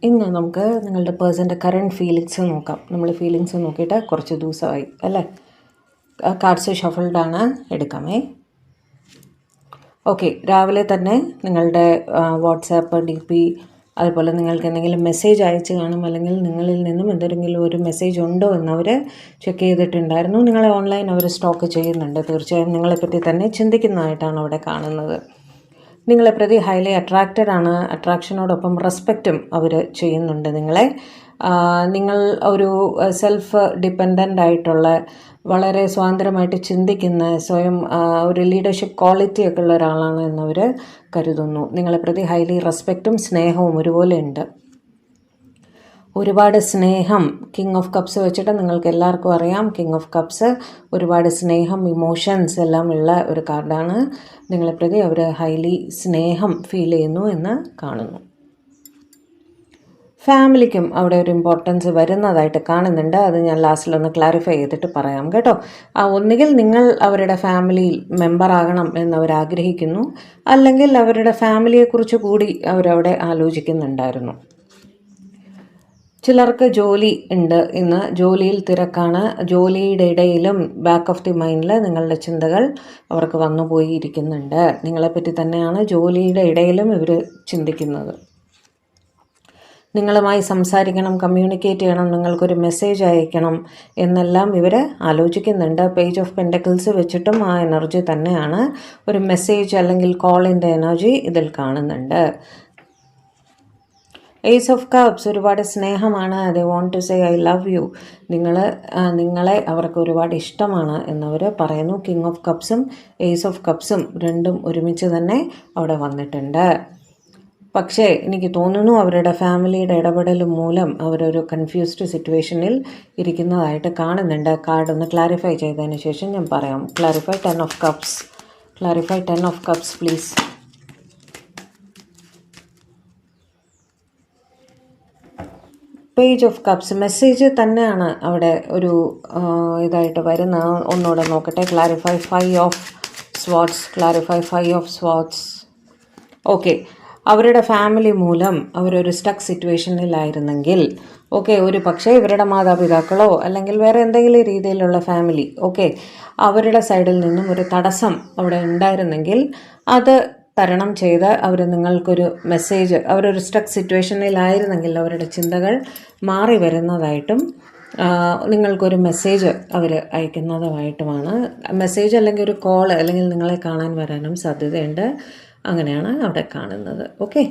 ഇന്ന് നമുക്ക് നിങ്ങളുടെ പേഴ്സൻ്റെ കറണ്ട് ഫീലിങ്സ് നോക്കാം. നമ്മൾ ഫീലിങ്സ് നോക്കിയിട്ട് കുറച്ച് ദിവസമായി അല്ലേ. കാർഡ്സ് ഷഫിൾഡാണ്, എടുക്കാമേ. ഓക്കെ, രാവിലെ തന്നെ നിങ്ങളുടെ വാട്സാപ്പ് DP അതുപോലെ നിങ്ങൾക്ക് എന്തെങ്കിലും മെസ്സേജ് അയച്ച് കാണും, അല്ലെങ്കിൽ നിങ്ങളിൽ നിന്നും എന്തെങ്കിലും ഒരു മെസ്സേജ് ഉണ്ടോ എന്നവർ ചെക്ക് ചെയ്തിട്ടുണ്ടായിരുന്നു. നിങ്ങളെ ഓൺലൈൻ അവർ സ്റ്റോക്ക് ചെയ്യുന്നുണ്ട്. തീർച്ചയായും നിങ്ങളെപ്പറ്റി തന്നെ ചിന്തിക്കുന്നതായിട്ടാണ് അവിടെ കാണുന്നത്. നിങ്ങളെ പ്രതി ഹൈലി അട്രാക്റ്റഡ് ആണ്. അട്രാക്ഷനോടൊപ്പം റെസ്പെക്റ്റും അവർ ചെയ്യുന്നുണ്ട് നിങ്ങളെ. നിങ്ങൾ ഒരു സെൽഫ് ഡിപ്പെൻഡൻ്റ് ആയിട്ടുള്ള, വളരെ സ്വാതന്ത്ര്യമായിട്ട് ചിന്തിക്കുന്ന, സ്വയം ഒരു ലീഡർഷിപ്പ് ക്വാളിറ്റി ഒക്കെ ഉള്ള ഒരാളാണ് എന്നവർ കരുതുന്നു. നിങ്ങളെ പ്രതി ഹൈലി റെസ്പെക്റ്റും സ്നേഹവും ഒരുപോലെ ഉണ്ട്. ഒരുപാട് സ്നേഹം, കിങ് ഓഫ് കപ്സ് വെച്ചിട്ട് നിങ്ങൾക്ക് എല്ലാവർക്കും അറിയാം, കിങ് ഓഫ് കപ്സ് ഒരുപാട് സ്നേഹം, ഇമോഷൻസ് എല്ലാം ഉള്ള ഒരു കാർഡാണ്. നിങ്ങളെ പ്രതി അവർ ഹൈലി സ്നേഹം ഫീൽ ചെയ്യുന്നു എന്ന് കാണുന്നു. ഫാമിലിക്കും അവിടെ ഒരു ഇമ്പോർട്ടൻസ് വരുന്നതായിട്ട് കാണുന്നുണ്ട്. അത് ഞാൻ ലാസ്റ്റിലൊന്ന് ക്ലാരിഫൈ ചെയ്തിട്ട് പറയാം കേട്ടോ. ഒന്നുകിൽ നിങ്ങൾ അവരുടെ ഫാമിലിയിൽ മെമ്പർ ആകണം എന്നവർ ആഗ്രഹിക്കുന്നു, അല്ലെങ്കിൽ അവരുടെ ഫാമിലിയെക്കുറിച്ച് കൂടി അവരവിടെ ആലോചിക്കുന്നുണ്ടായിരുന്നു. ചിലർക്ക് ജോലി ഉണ്ട്, ഇന്ന് ജോലിയിൽ തിരക്കാണ്. ജോലിയുടെ ഇടയിലും ബാക്ക് ഓഫ് ദി മൈൻഡിൽ നിങ്ങളുടെ ചിന്തകൾ അവർക്ക് വന്നുപോയി ഇരിക്കുന്നുണ്ട്. നിങ്ങളെപ്പറ്റി തന്നെയാണ് ജോലിയുടെ ഇടയിലും ഇവർ ചിന്തിക്കുന്നത്. നിങ്ങളുമായി സംസാരിക്കണം, കമ്മ്യൂണിക്കേറ്റ് ചെയ്യണം, നിങ്ങൾക്കൊരു മെസ്സേജ് അയക്കണം എന്നെല്ലാം ഇവർ ആലോചിക്കുന്നുണ്ട്. പേജ് ഓഫ് പെൻഡക്കിൾസ് വെച്ചിട്ടും ആ എനർജി തന്നെയാണ്. ഒരു മെസ്സേജ് അല്ലെങ്കിൽ കോളിൻ്റെ എനർജി ഇതിൽ കാണുന്നുണ്ട്. ഏസ് ഓഫ് കപ്സ് ഒരുപാട് സ്നേഹമാണ്. They want to say I love you. നിങ്ങളെ അവർക്ക് ഒരുപാട് ഇഷ്ടമാണ് എന്നവർ പറയുന്നു. കിങ് ഓഫ് കപ്സും ഏസ് ഓഫ് കപ്സും രണ്ടും ഒരുമിച്ച് തന്നെ അവിടെ വന്നിട്ടുണ്ട്. പക്ഷേ എനിക്ക് തോന്നുന്നു അവരുടെ ഫാമിലിയുടെ ഇടപെടൽ മൂലം അവരൊരു കൺഫ്യൂസ്ഡ് സിറ്റുവേഷനിൽ ഇരിക്കുന്നതായിട്ട് കാണുന്നുണ്ട്. കാർഡ് ഒന്ന് ക്ലാരിഫൈ ചെയ്തതിന് ശേഷം ഞാൻ പറയാം. Clarify 10 of cups. Clarify 10 of cups please. Page of cups message തന്നെയാണ് അവിടെ ഒരു ഇതായിട്ട് വരുന്ന. ഒന്നുകൂടെ നോക്കട്ടെ. Clarify 5 of swords. Clarify 5 of swords. Okay, അവരുടെ ഫാമിലി മൂലം അവരൊരു സ്റ്റക്ക് സിറ്റുവേഷനിലായിരുന്നെങ്കിൽ, ഓക്കെ, ഒരു പക്ഷേ ഇവരുടെ മാതാപിതാക്കളോ അല്ലെങ്കിൽ വേറെ എന്തെങ്കിലും രീതിയിലുള്ള ഫാമിലി, ഓക്കെ, അവരുടെ സൈഡിൽ നിന്നും ഒരു തടസ്സം അവിടെ ഉണ്ടായിരുന്നെങ്കിൽ അത് തരണം ചെയ്ത് അവർ നിങ്ങൾക്കൊരു മെസ്സേജ്, അവരൊരു സ്റ്റക്ക് സിറ്റുവേഷനിലായിരുന്നെങ്കിൽ അവരുടെ ചിന്തകൾ മാറി വരുന്നതായിട്ടും നിങ്ങൾക്കൊരു മെസ്സേജ് അവർ അയക്കുന്നതുമായിട്ടുമാണ്. മെസ്സേജ് അല്ലെങ്കിൽ ഒരു കോൾ അല്ലെങ്കിൽ നിങ്ങളെ കാണാൻ വരാനും സാധ്യതയുണ്ട്. അങ്ങനെയാണ് അവിടെ കാണുന്നത്. ഓക്കെ.